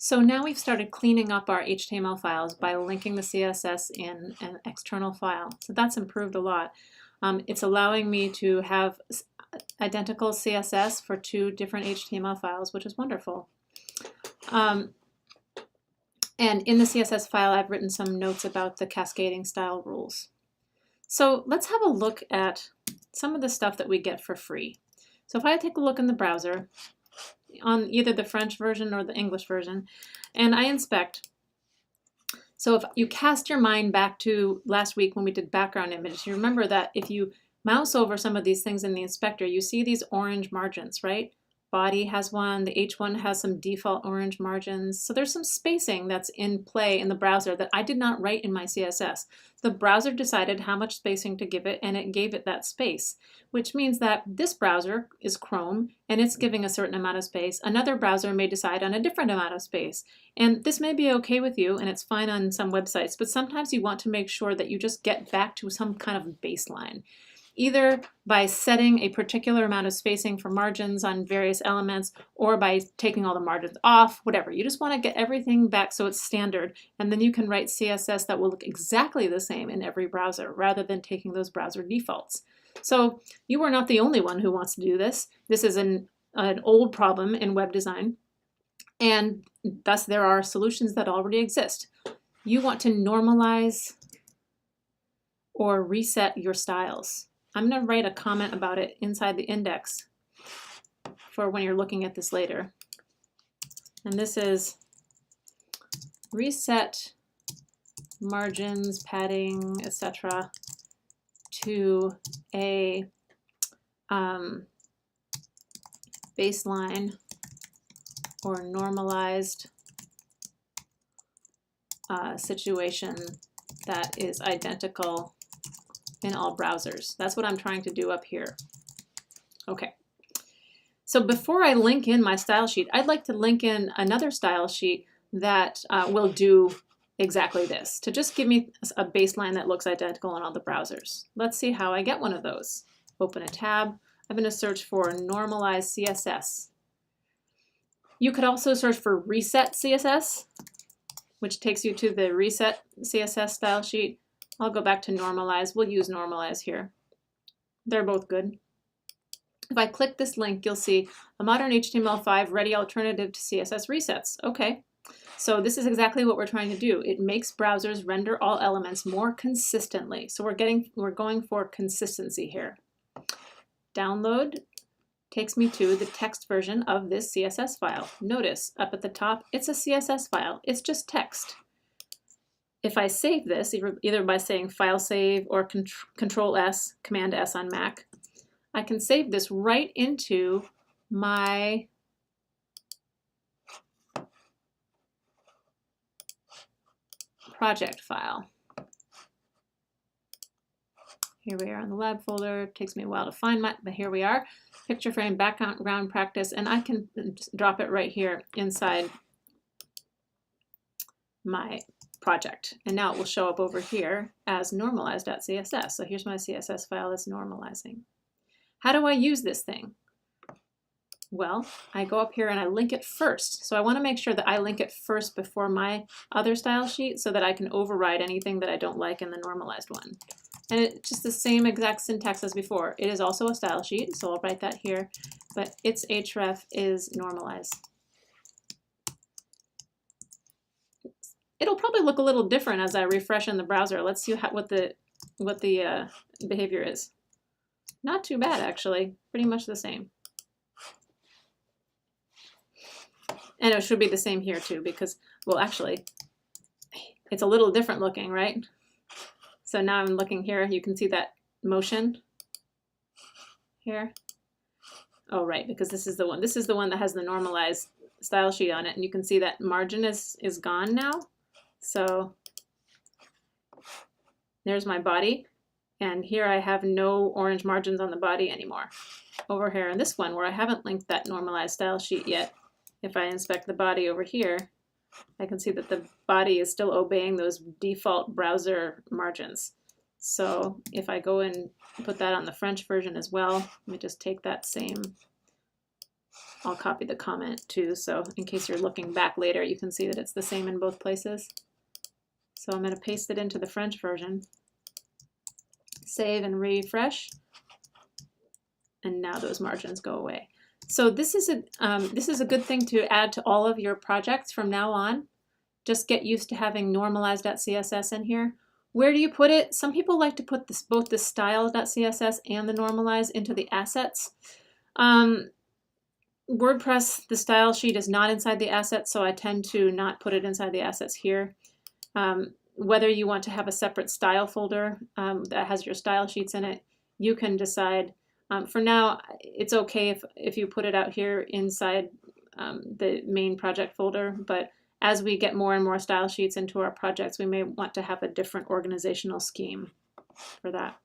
So now we've started cleaning up our HTML files by linking the CSS in an external file. So that's improved a lot. It's allowing me to have identical CSS for two different HTML files, which is wonderful. And in the CSS file, I've written some notes about the cascading style rules. So let's have a look at some of the stuff that we get for free. So if I take a look in the browser, on either the French version or the English version, and I inspect. So if you cast your mind back to last week when we did background images, you remember that if you mouse over some of these things in the inspector, you see these orange margins, right? Body has one, the H1 has some default orange margins. So there's some spacing that's in play in the browser that I did not write in my CSS. The browser decided how much spacing to give it, and it gave it that space, which means that this browser is Chrome and it's giving a certain amount of space. Another browser may decide on a different amount of space. And this may be okay with you and it's fine on some websites, but sometimes you want to make sure that you just get back to some kind of baseline, either by setting a particular amount of spacing for margins on various elements or by taking all the margins off, whatever. You just want to get everything back so it's standard, and then you can write CSS that will look exactly the same in every browser rather than taking those browser defaults. So you are not the only one who wants to do this. This is an old problem in web design, and thus there are solutions that already exist. You want to normalize or reset your styles. I'm going to write a comment about it inside the index for when you're looking at this later. And this is reset margins, padding, etc. to a baseline or normalized situation that is identical in all browsers. That's what I'm trying to do up here. Okay. So before I link in my style sheet, I'd like to link in another style sheet that will do exactly this, to just give me a baseline that looks identical in all the browsers. Let's see how I get one of those. Open a tab. I'm going to search for normalize CSS. You could also search for reset CSS, which takes you to the reset CSS style sheet. I'll go back to normalize. We'll use normalize here. They're both good. If I click this link, you'll see a modern HTML5 ready alternative to CSS resets. Okay, so this is exactly what we're trying to do. It makes browsers render all elements more consistently. So we're going for consistency here. Download takes me to the text version of this CSS file. Notice up at the top, it's a CSS file. It's just text. If I save this, either by saying File Save or Control S, Command S on Mac, I can save this right into my project file. Here we are in the lab folder. It takes me a while to find but here we are. Picture frame, background practice, and I can just drop it right here inside my project. And now it will show up over here as normalize.css. So here's my CSS file that's normalizing. How do I use this thing? Well, I go up here and I link it first. So I want to make sure that I link it first before my other style sheet so that I can override anything that I don't like in the normalized one. And it's just the same exact syntax as before. It is also a style sheet, so I'll write that here, but its href is normalize. It'll probably look a little different as I refresh in the browser. Let's see what the behavior is. Not too bad, actually. Pretty much the same. And it should be the same here too, because, well, actually, it's a little different looking, right? So now I'm looking here. You can see that motion here. Oh, right, because this is the one. This is the one that has the normalized style sheet on it, and you can see that margin is gone now. So there's my body, and here I have no orange margins on the body anymore. Over here in this one where I haven't linked that normalized style sheet yet, if I inspect the body over here, I can see that the body is still obeying those default browser margins. So if I go and put that on the French version as well, let me just take that same I'll copy the comment too, so in case you're looking back later, you can see that it's the same in both places. So I'm going to paste it into the French version, save and refresh, and now those margins go away. So this is a good thing to add to all of your projects from now on. Just get used to having normalize.css in here. Where do you put it? Some people like to put this, both the style.css and the normalize into the assets. WordPress, the style sheet is not inside the assets, so I tend to not put it inside the assets here. Whether you want to have a separate style folder that has your style sheets in it, you can decide. For now, it's okay if you put it out here inside the main project folder, but as we get more and more style sheets into our projects, we may want to have a different organizational scheme for that.